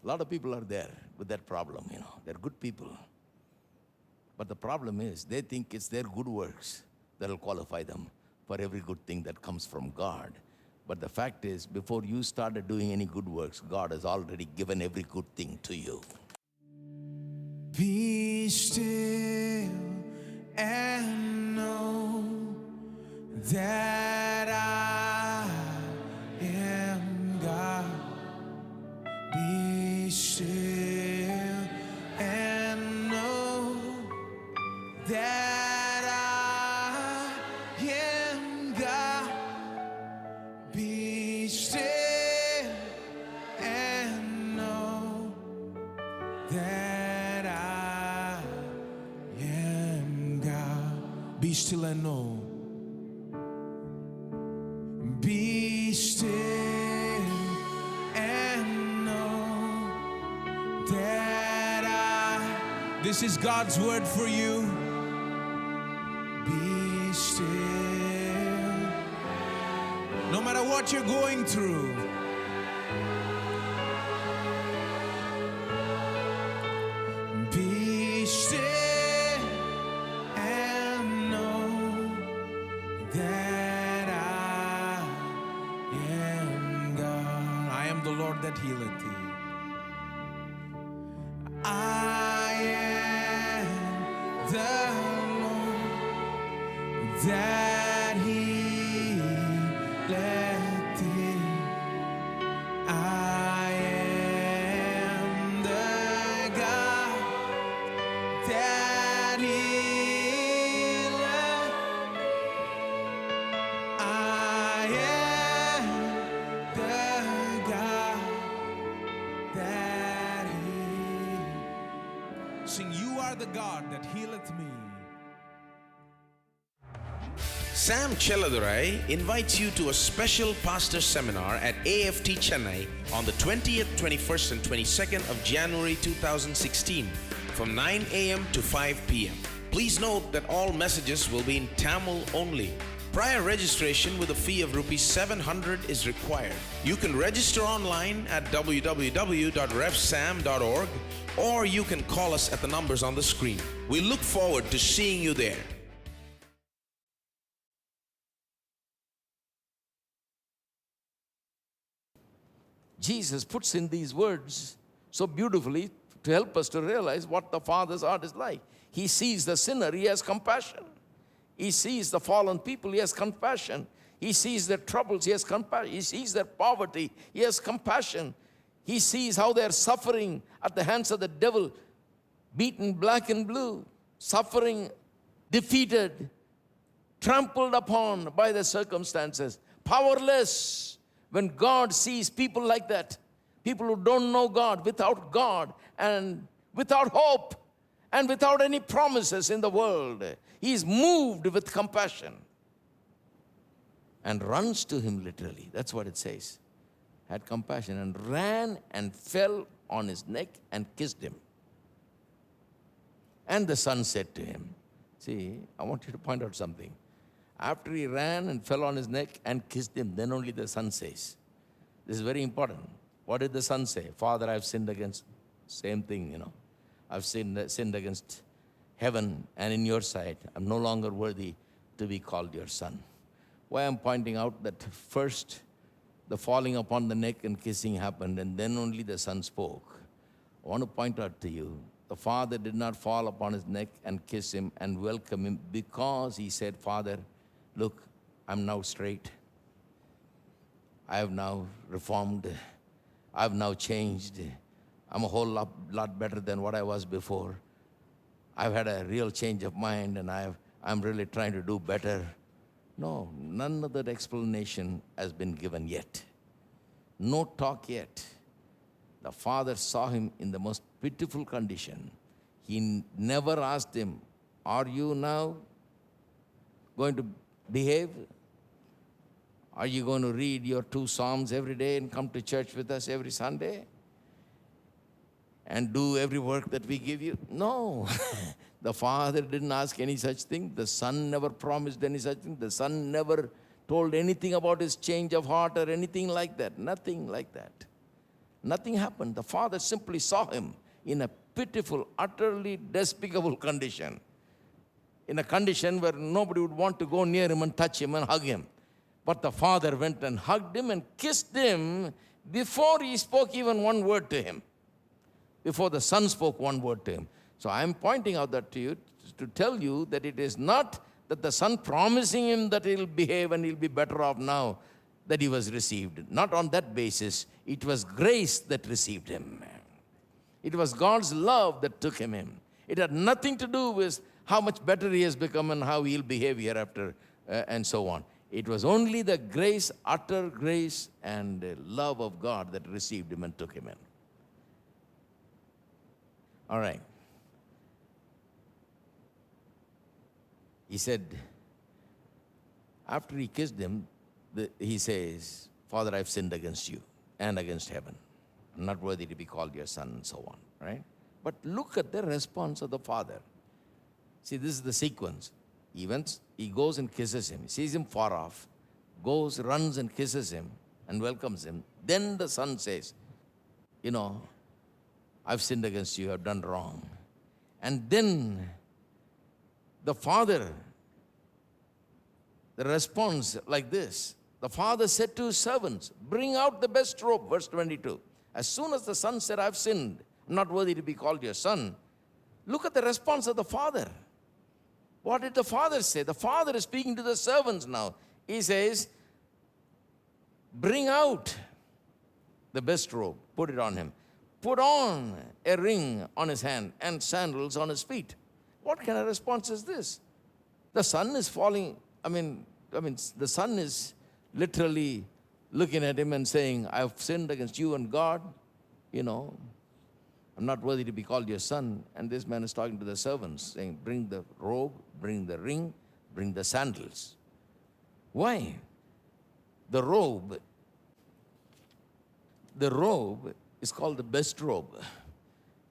A lot of people are there with that problem, They're good people. But the problem is they think it's their good works that will qualify them for every good thing that comes from God. But the fact is, before you started doing any good works, God has already given every good thing to you. Be still and know that I am God. Be still and know that I am God. Be still and know that I am God. Be still and know. Be still and know that this is God's word for you. Be still. No matter what you're going through, be still and know that I am God. I am the Lord that healeth thee. I am the Lord that healeth thee. I am the God that healeth. I am the God that healeth. Sing, you are the God that healeth me. Sam Cheladurai invites you to a special pastor seminar at AFT Chennai on the 20th, 21st and 22nd of January 2016 from 9 a.m. to 5 p.m. Please note that all messages will be in Tamil only. Prior registration with a fee of Rs 700 is required. You can register online at www.revsam.org or you can call us at the numbers on the screen. We look forward to seeing you there. Jesus puts in these words so beautifully to help us to realize what the Father's heart is like. He sees the sinner, He has compassion. He sees the fallen people, He has compassion. He sees their troubles, He has compassion. He sees their poverty, He has compassion. He sees how they are suffering at the hands of the devil, beaten black and blue, suffering, defeated, trampled upon by the circumstances, powerless. When God sees people like that, people who don't know God, and without hope, and without any promises in the world, He is moved with compassion and runs to Him literally. That's what it says. Had compassion and ran and fell on His neck and kissed Him. And the son said to him, see, I want you to point out something. After he ran and fell on his neck and kissed him, then only the son says. This is very important. What did the son say? Father, I've sinned against, same thing, I've sinned against heaven and in your sight. I'm no longer worthy to be called your son. Why I'm pointing out that first the falling upon the neck and kissing happened, and then only the son spoke. I want to point out to you, the father did not fall upon his neck and kiss him and welcome him because he said, Father, look, I'm now straight. I have now reformed. I have now changed. I'm a whole lot better than what I was before. I've had a real change of mind and I'm really trying to do better. No, none of that explanation has been given yet. No talk yet. The father saw him in the most pitiful condition. He never asked him, are you now going to behave? Are you going to read your 2 Psalms every day and come to church with us every Sunday? And do every work that we give you? No. The father didn't ask any such thing. The son never promised any such thing. The son never told anything about his change of heart or anything like that. Nothing like that. Nothing happened. The father simply saw him in a pitiful, utterly despicable condition. In a condition where nobody would want to go near him and touch him and hug him. But the father went and hugged him and kissed him before he spoke even one word to him. Before the son spoke one word to him. So I'm pointing out that to you to tell you that it is not that the son promising him that he'll behave and he'll be better off now that he was received. Not on that basis. It was grace that received him. It was God's love that took him in. It had nothing to do with how much better he has become and how he'll behave hereafter and so on. It was only the grace, utter grace and love of God that received him and took him in. All right. He said, after he kissed him, he says, Father, I've sinned against you and against heaven. I'm not worthy to be called your son and so on. Right? But look at the response of the father. See, this is the sequence. He goes and kisses him. He sees him far off, goes, runs and kisses him and welcomes him. Then the son says, I've sinned against you, I've done wrong. And then the father, the response like this. The father said to his servants, bring out the best robe, verse 22. As soon as the son said, I've sinned, I'm not worthy to be called your son. Look at the response of the father. What did the father say? The father is speaking to the servants now. He says, bring out the best robe, put it on him. Put on a ring on his hand and sandals on his feet. What kind of response is this? The son is falling, the son is literally looking at him and saying, I've sinned against you and God, I'm not worthy to be called your son. And this man is talking to the servants, saying, bring the robe, bring the ring, bring the sandals. Why? The robe is called the best robe.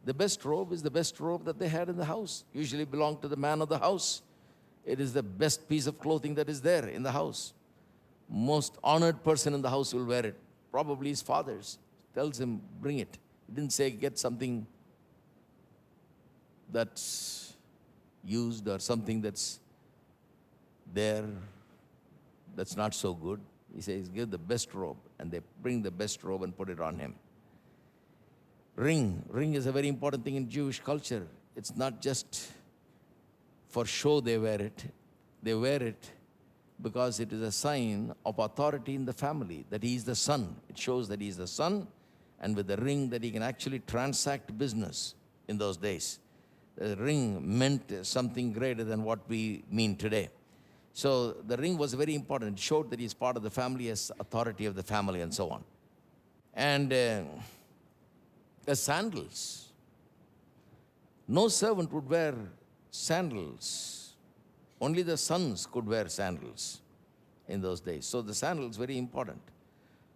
The best robe is the best robe that they had in the house. Usually belonged to the man of the house. It is the best piece of clothing that is there in the house. Most honored person in the house will wear it. Probably his father's. Tells him, bring it. He didn't say get something that's used or something that's there that's not so good. He says, give the best robe. And they bring the best robe and put it on him. Ring. Ring is a very important thing in Jewish culture. It's not just for show they wear it. They wear it because it is a sign of authority in the family, that he is the son. It shows that he is the son, and with the ring that he can actually transact business in those days. The ring meant something greater than what we mean today. So the ring was very important. It showed that he's part of the family, as authority of the family and so on. And the sandals. No servant would wear sandals. Only the sons could wear sandals in those days. So the sandals very important.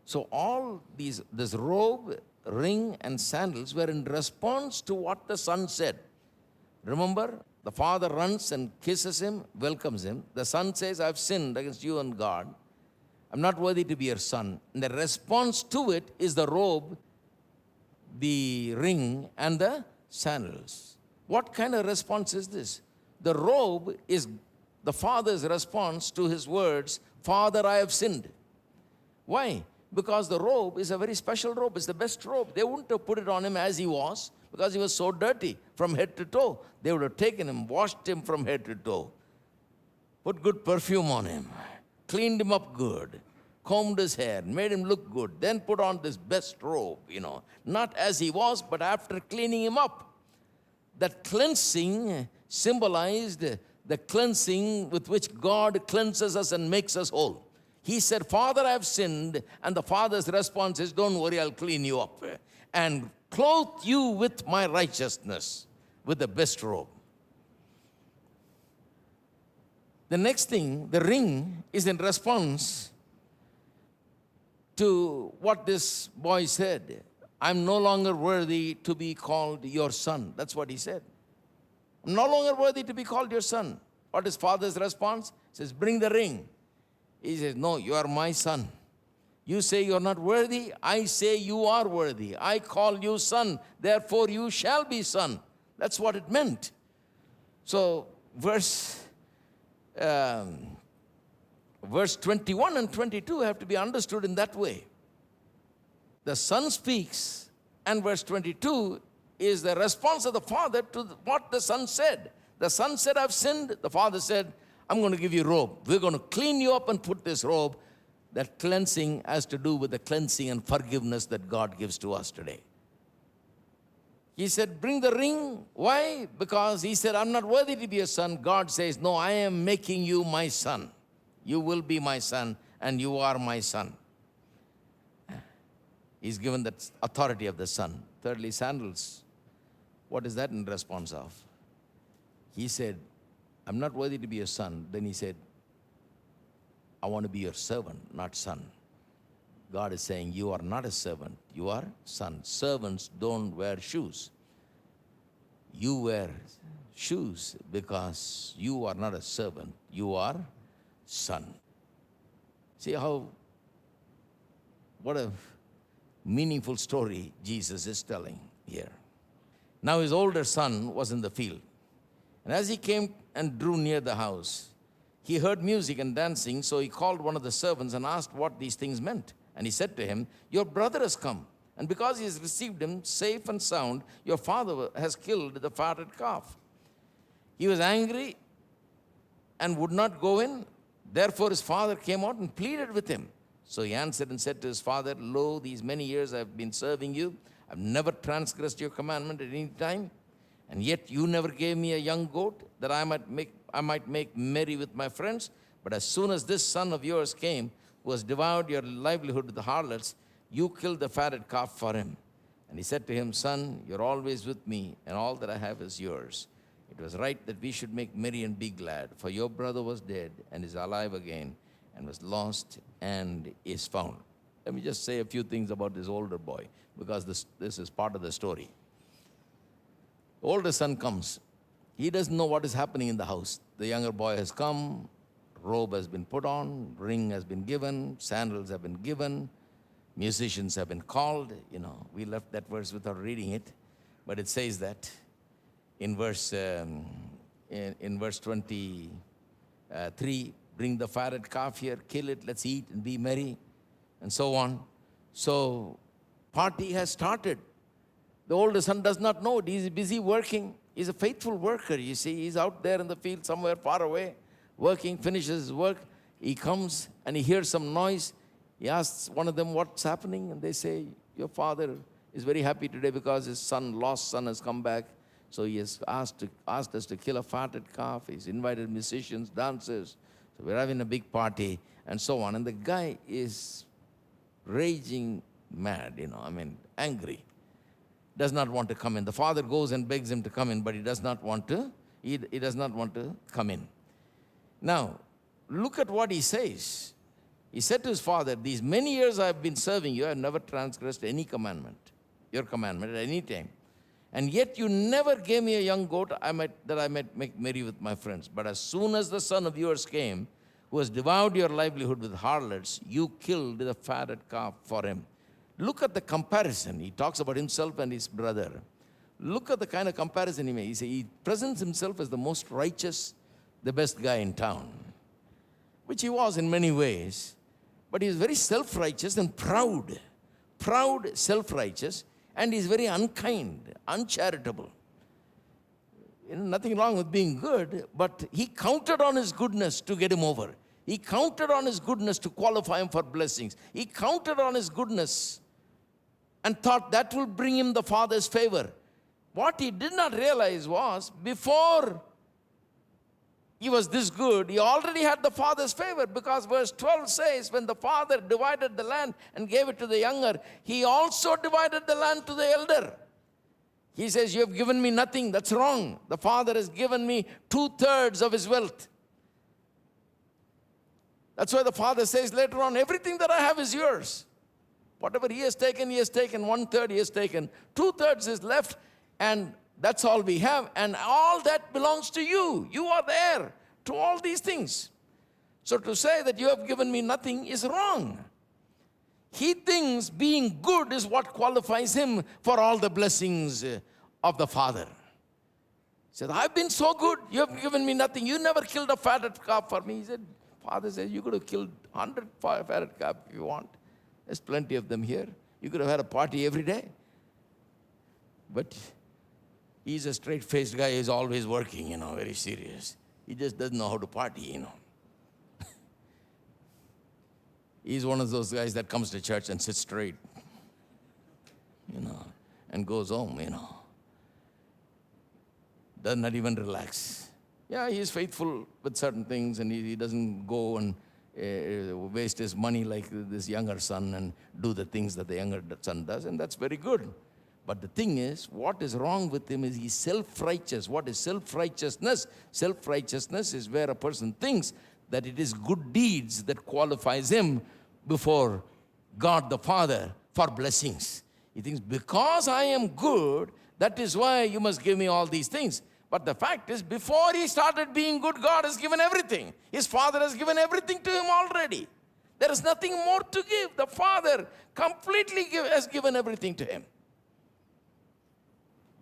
So all this robe, ring, and sandals were in response to what the son said. Remember, the father runs and kisses him, welcomes him. The son says, I've sinned against you and God. I'm not worthy to be your son. And the response to it is the robe, the ring, and the sandals. What kind of response is this? The robe is the father's response to his words, Father, I have sinned. Why? Because the robe is a very special robe. It's the best robe. They wouldn't have put it on him as he was, because he was so dirty from head to toe. They would have taken him, washed him from head to toe, put good perfume on him, cleaned him up good, combed his hair, made him look good, then put on this best robe, not as he was, but after cleaning him up. That cleansing symbolized the cleansing with which God cleanses us and makes us whole. He said, Father, I have sinned. And the father's response is, don't worry, I'll clean you up and clothe you with my righteousness, with the best robe. The next thing, the ring, is in response to what this boy said. I'm no longer worthy to be called your son. That's what he said. I'm no longer worthy to be called your son. What is father's response? He says, bring the ring. He says, no, you are my son. You say you're not worthy. I say you are worthy. I call you son. Therefore you shall be son. That's what it meant. So verse 21 and 22 have to be understood in that way. The son speaks, and verse 22 is the response of the father to what the son said. The son said, I've sinned. The father said, I'm going to give you a robe. We're going to clean you up and put this robe. That cleansing has to do with the cleansing and forgiveness that God gives to us today. He said, bring the ring. Why? Because he said, I'm not worthy to be a son. God says, no, I am making you my son. You will be my son, and you are my son. He's given that authority of the son. Thirdly, sandals. What is that in response of? He said, I'm not worthy to be your son. Then he said, I want to be your servant, not son. God is saying, you are not a servant, you are son. Servants don't wear shoes. You wear shoes because you are not a servant, you are son. See what a meaningful story Jesus is telling here. Now his older son was in the field. And as he came and drew near the house, he heard music and dancing, so he called one of the servants and asked what these things meant. And he said to him, your brother has come, and because he has received him safe and sound, your father has killed the fatted calf. He was angry and would not go in. Therefore his father came out and pleaded with him. So he answered and said to his father, lo, these many years I have been serving you. I've never transgressed your commandment at any time. And yet you never gave me a young goat that I might make merry with my friends. But as soon as this son of yours came, who has devoured your livelihood with the harlots, you killed the fatted calf for him. And he said to him, son, you're always with me, and all that I have is yours. It was right that we should make merry and be glad, for your brother was dead and is alive again, and was lost and is found. Let me just say a few things about this older boy, because this is part of the story. The older son comes. He doesn't know what is happening in the house. The younger boy has come, robe has been put on, ring has been given, sandals have been given, musicians have been called. We left that verse without reading it, but it says that in verse 23, bring the fatted calf here, kill it, let's eat and be merry, and so on. So party has started. The older son does not know it. He's busy working. He's a faithful worker, you see. He's out there in the field somewhere far away, working, finishes his work. He comes and he hears some noise. He asks one of them what's happening, and they say, your father is very happy today because his lost son has come back. So he has asked us to kill a fatted calf. He's invited musicians, dancers. So we're having a big party and so on. And the guy is raging mad, angry. Does not want to come in. The father goes and begs him to come in, but he does not want to. He does not want to come in. Now, look at what he says. He said to his father, these many years I have been serving you, I have never transgressed any commandment, your commandment at any time. And yet you never gave me a young goat that I might make merry with my friends. But as soon as the son of yours came, who has devoured your livelihood with harlots, you killed the fatted calf for him. Look at the comparison. He talks about himself and his brother. Look at the kind of comparison he makes. He presents himself as the most righteous, the best guy in town, which he was in many ways. But he's very self-righteous and proud. Proud, self-righteous, and he's very unkind, uncharitable. Nothing wrong with being good, but he counted on his goodness to get him over. He counted on his goodness to qualify him for blessings. He counted on his goodness and thought that will bring him the Father's favor. What he did not realize was, before he was this good, he already had the Father's favor, because verse 12 says, when the Father divided the land and gave it to the younger, he also divided the land to the elder. He says, you have given me nothing. That's wrong. The Father has given me 2/3 of his wealth. That's why the Father says later on, everything that I have is yours. Whatever he has taken, 1/3 he has taken. 2/3 is left, and that's all we have. And all that belongs to you. You are there to all these things. So to say that you have given me nothing is wrong. he thinks being good is what qualifies him for all the blessings of the Father. He said, I've been so good. You have given me nothing. You never killed a fatted calf for me. He said, Father says, you could have killed 100 fatted calf if you want. There's plenty of them here. You could have had a party every day. But he's a straight-faced guy. He's always working, very serious. He just doesn't know how to party, He's one of those guys that comes to church and sits straight, and goes home, Does not even relax. Yeah, he's faithful with certain things, and he doesn't go and waste his money like this younger son and do the things that the younger son does, and that's very good. But the thing is, what is wrong with him is he's self-righteous. What is self-righteousness? Self-righteousness is where a person thinks that it is good deeds that qualifies him before God the Father for blessings. He thinks, because I am good, that is why you must give me all these things. But the fact is, before he started being good, God has given everything. His Father has given everything to him already. There is nothing more to give. The Father completely has given everything to him.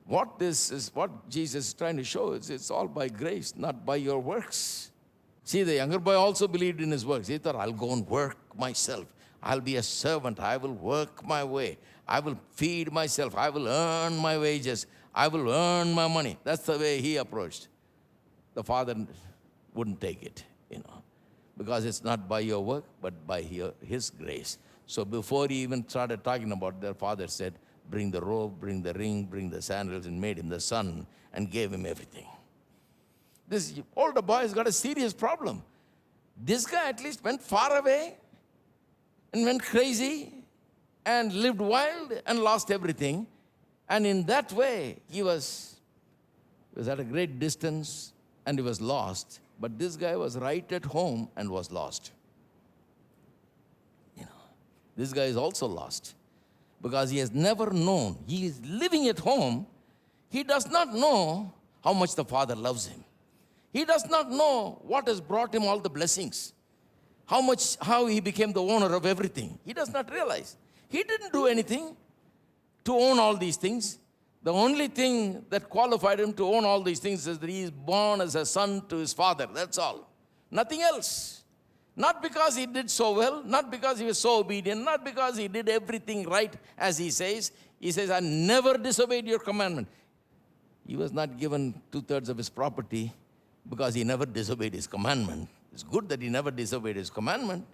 What Jesus is trying to show is it's all by grace, not by your works. See, the younger boy also believed in his works. He thought, I'll go and work myself. I'll be a servant. I will work my way. I will feed myself. I will earn my wages. I will earn my money. That's the way he approached. The Father wouldn't take it, because it's not by your work, but by his grace. So before he even started talking about, their Father said, bring the robe, bring the ring, bring the sandals, and made him the son and gave him everything. This older boy has got a serious problem. This guy at least went far away and went crazy and lived wild and lost everything. And in that way, he was at a great distance and he was lost. But this guy was right at home and was lost. This guy is also lost because he has never known. He is living at home. He does not know how much the Father loves him. He does not know what has brought him all the blessings, how he became the owner of everything. He does not realize. He didn't do anything to own all these things. The only thing that qualified him to own all these things is that he is born as a son to his father. That's all. Nothing else. Not because he did so well, not because he was so obedient, not because he did everything right as he says. He says, I never disobeyed your commandment. He was not given 2/3 of his property because he never disobeyed his commandment. It's good that he never disobeyed his commandment.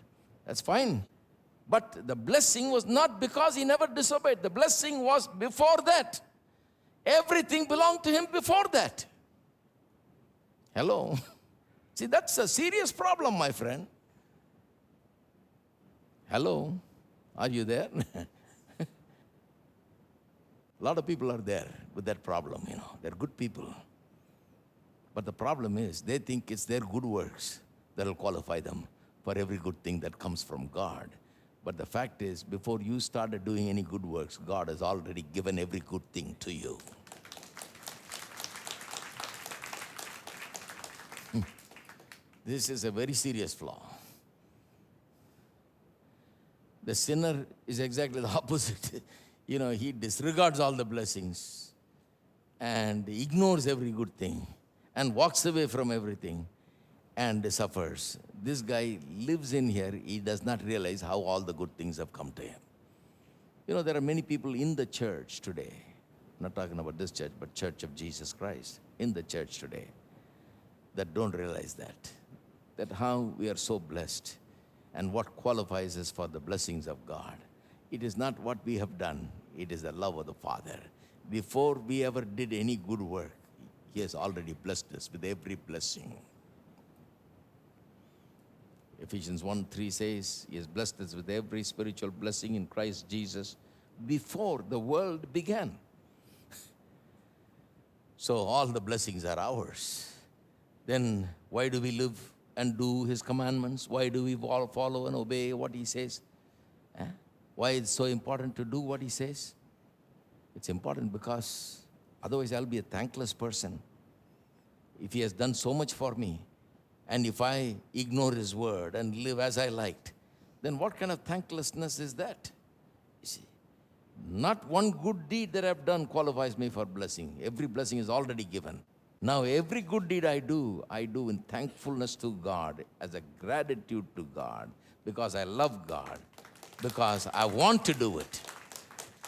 That's fine. But the blessing was not because he never disobeyed. The blessing was before that. Everything belonged to him before that. Hello? See, that's a serious problem, my friend. Hello? Are you there? A lot of people are there with that problem, They're good people. But the problem is, they think it's their good works that will qualify them for every good thing that comes from God. But the fact is, before you started doing any good works, God has already given every good thing to you. This is a very serious flaw. The sinner is exactly the opposite. He disregards all the blessings and ignores every good thing and walks away from everything and suffers. This guy lives in here. He does not realize how all the good things have come to him. There are many people in the church today, not talking about this church, but Church of Jesus Christ, in the church today, that don't realize that how we are so blessed and what qualifies us for the blessings of God. It is not what we have done. It is the love of the Father. Before we ever did any good work, He has already blessed us with every blessing. Ephesians 1:3 says, He has blessed us with every spiritual blessing in Christ Jesus before the world began. So all the blessings are ours. Then why do we live and do His commandments? Why do we all follow and obey what He says? Why it's so important to do what He says? It's important because otherwise I'll be a thankless person. If He has done so much for me, and if I ignore His word and live as I liked, then what kind of thanklessness is that? You see, not one good deed that I've done qualifies me for blessing. Every blessing is already given. Now, every good deed I do in thankfulness to God, as a gratitude to God, because I love God, because I want to do it.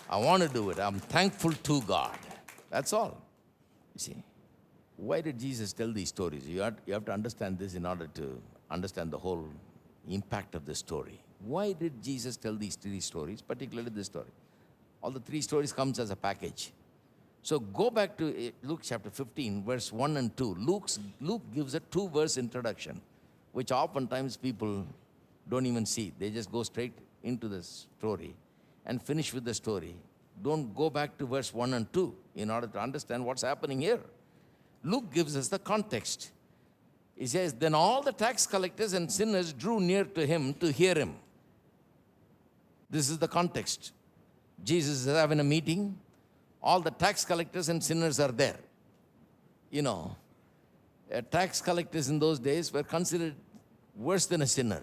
I want to do it. I'm thankful to God. That's all. You see, why did Jesus tell these stories? You have to understand this in order to understand the whole impact of the story. Why did Jesus tell these three stories, particularly this story? All the three stories comes as a package. So go back to Luke chapter 15, verse 1 and 2. Luke gives a 2-verse introduction, which oftentimes people don't even see. They just go straight into the story and finish with the story. Don't go back to verse 1 and 2 in order to understand what's happening here. Luke gives us the context. He says, then all the tax collectors and sinners drew near to him to hear him. This is the context. Jesus is having a meeting. All the tax collectors and sinners are there. You know, tax collectors in those days were considered worse than a sinner,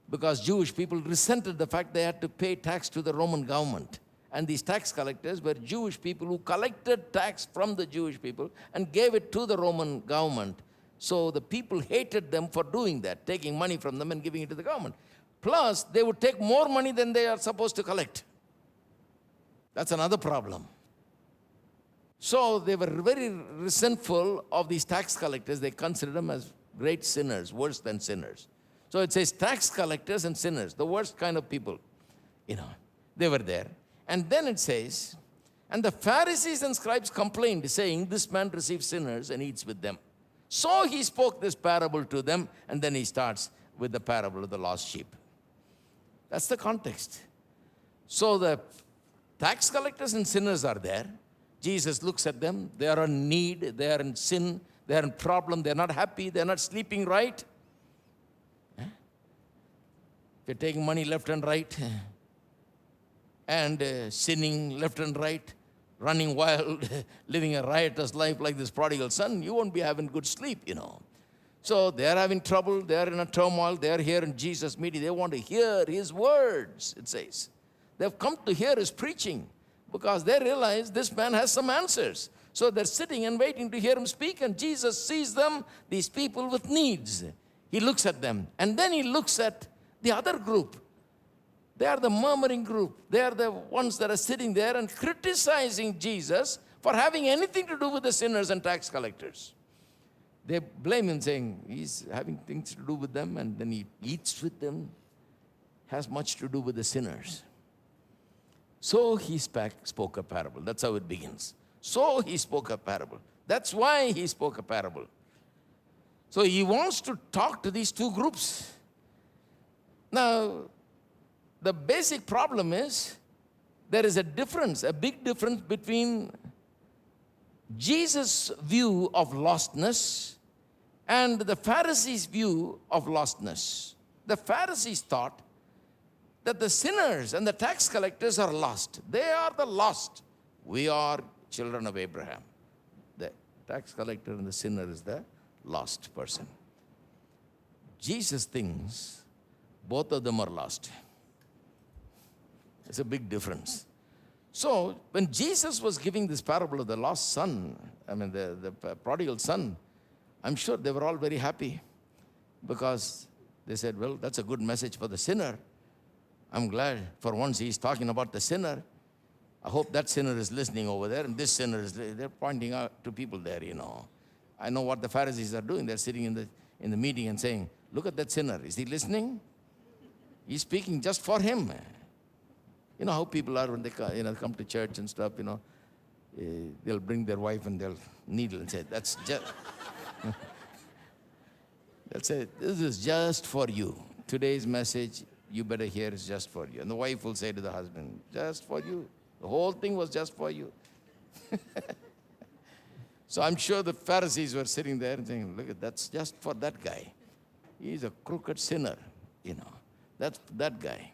because Jewish people resented the fact they had to pay tax to the Roman government. And these tax collectors were Jewish people who collected tax from the Jewish people and gave it to the Roman government. So the people hated them for doing that, taking money from them and giving it to the government. Plus, they would take more money than they are supposed to collect. That's another problem. So they were very resentful of these tax collectors. They considered them as great sinners, worse than sinners. So it says tax collectors and sinners, the worst kind of people. You know, they were there. And then it says, and the Pharisees and scribes complained, saying, this man receives sinners and eats with them. So he spoke this parable to them, and then he starts with the parable of the lost sheep. That's the context. So the tax collectors and sinners are there. Jesus looks at them. They are in need. They are in sin. They are in problem. They're not happy. They're not sleeping right. They're taking money left and right, and sinning left and right, running wild, living a riotous life like this prodigal son. You won't be having good sleep, you know. So they're having trouble. They're in a turmoil. They're here in Jesus' meeting. They want to hear his words, it says. They've come to hear his preaching because they realize this man has some answers. So they're sitting and waiting to hear him speak, and Jesus sees them, these people with needs. He looks at them, and then he looks at the other group. They are the murmuring group. They are the ones that are sitting there and criticizing Jesus for having anything to do with the sinners and tax collectors. They blame him, saying he's having things to do with them, and then he eats with them, has much to do with the sinners. So he spoke a parable. That's how it begins. So he spoke a parable. That's why he spoke a parable. So he wants to talk to these two groups. Now, the basic problem is there is a difference, a big difference between Jesus' view of lostness and the Pharisees' view of lostness. The Pharisees thought that the sinners and the tax collectors are lost. They are the lost. We are children of Abraham. The tax collector and the sinner is the lost person. Jesus thinks both of them are lost. It's a big difference. So when Jesus was giving this parable of the lost son, the prodigal son, I'm sure they were all very happy because they said, well, that's a good message for the sinner. I'm glad for once he's talking about the sinner. I hope that sinner is listening over there, and this sinner is, they're pointing out to people there, you know. I know what the Pharisees are doing. They're sitting in the meeting and saying, look at that sinner. Is he listening? He's speaking just for him. You know how people are when they come to church and stuff, they'll bring their wife and they'll needle and say, that's just, they'll say, this is just for you. Today's message, you better hear, is just for you. And the wife will say to the husband, just for you. The whole thing was just for you. So I'm sure the Pharisees were sitting there and saying, look, that's just for that guy. He's a crooked sinner, That's that guy.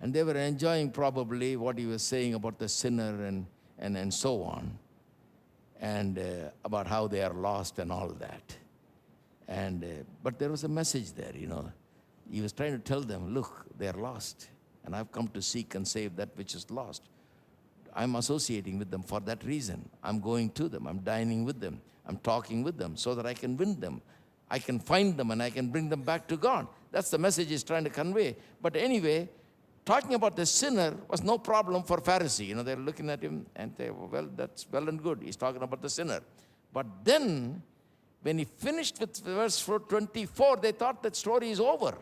And they were enjoying probably what he was saying about the sinner and so on. And about how they are lost and all that. And but there was a message there, He was trying to tell them, look, they are lost. And I've come to seek and save that which is lost. I'm associating with them for that reason. I'm going to them. I'm dining with them. I'm talking with them so that I can win them. I can find them and I can bring them back to God. That's the message he's trying to convey. But anyway, talking about the sinner was no problem for Pharisee. You know, they're looking at him and they, well, that's well and good. He's talking about the sinner. But then, when he finished with verse 24, they thought that story is over.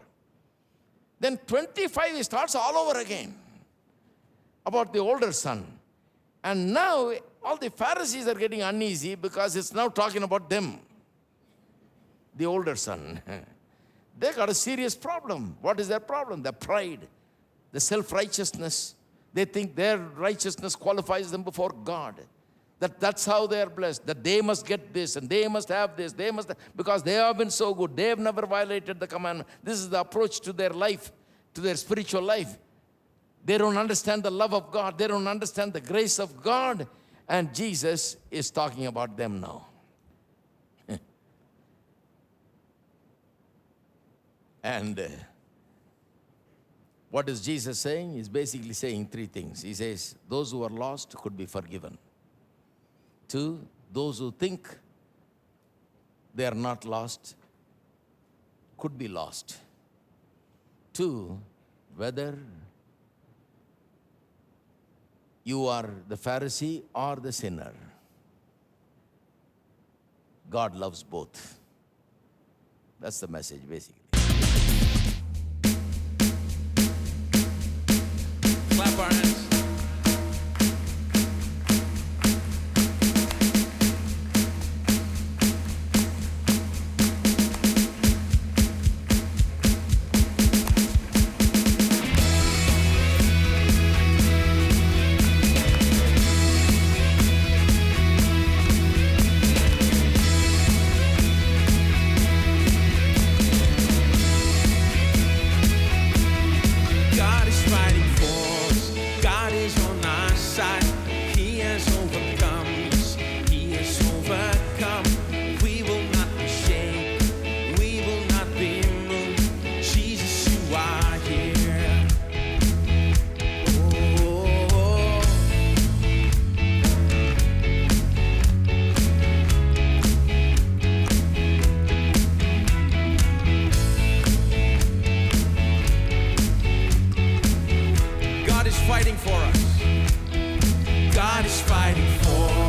Then 25, he starts all over again about the older son. And now, all the Pharisees are getting uneasy because it's now talking about them, the older son. They got a serious problem. What is their problem? Their pride, the self-righteousness. They think their righteousness qualifies them before God. That's how they are blessed. That they must get this and they must have this. They must, because they have been so good. They have never violated the commandment. This is the approach to their life, to their spiritual life. They don't understand the love of God. They don't understand the grace of God. And Jesus is talking about them now. And what is Jesus saying? He's basically saying three things. He says, those who are lost could be forgiven. 2, those who think they are not lost could be lost. 2, whether you are the Pharisee or the sinner, God loves both. That's the message, basically. Clap our hands. God is fighting for us. God is on our side. He has overcome us. He has overcome. We will not be shaken. We will not be moved. Jesus, you are here. Oh. God is fighting for us. God is fighting for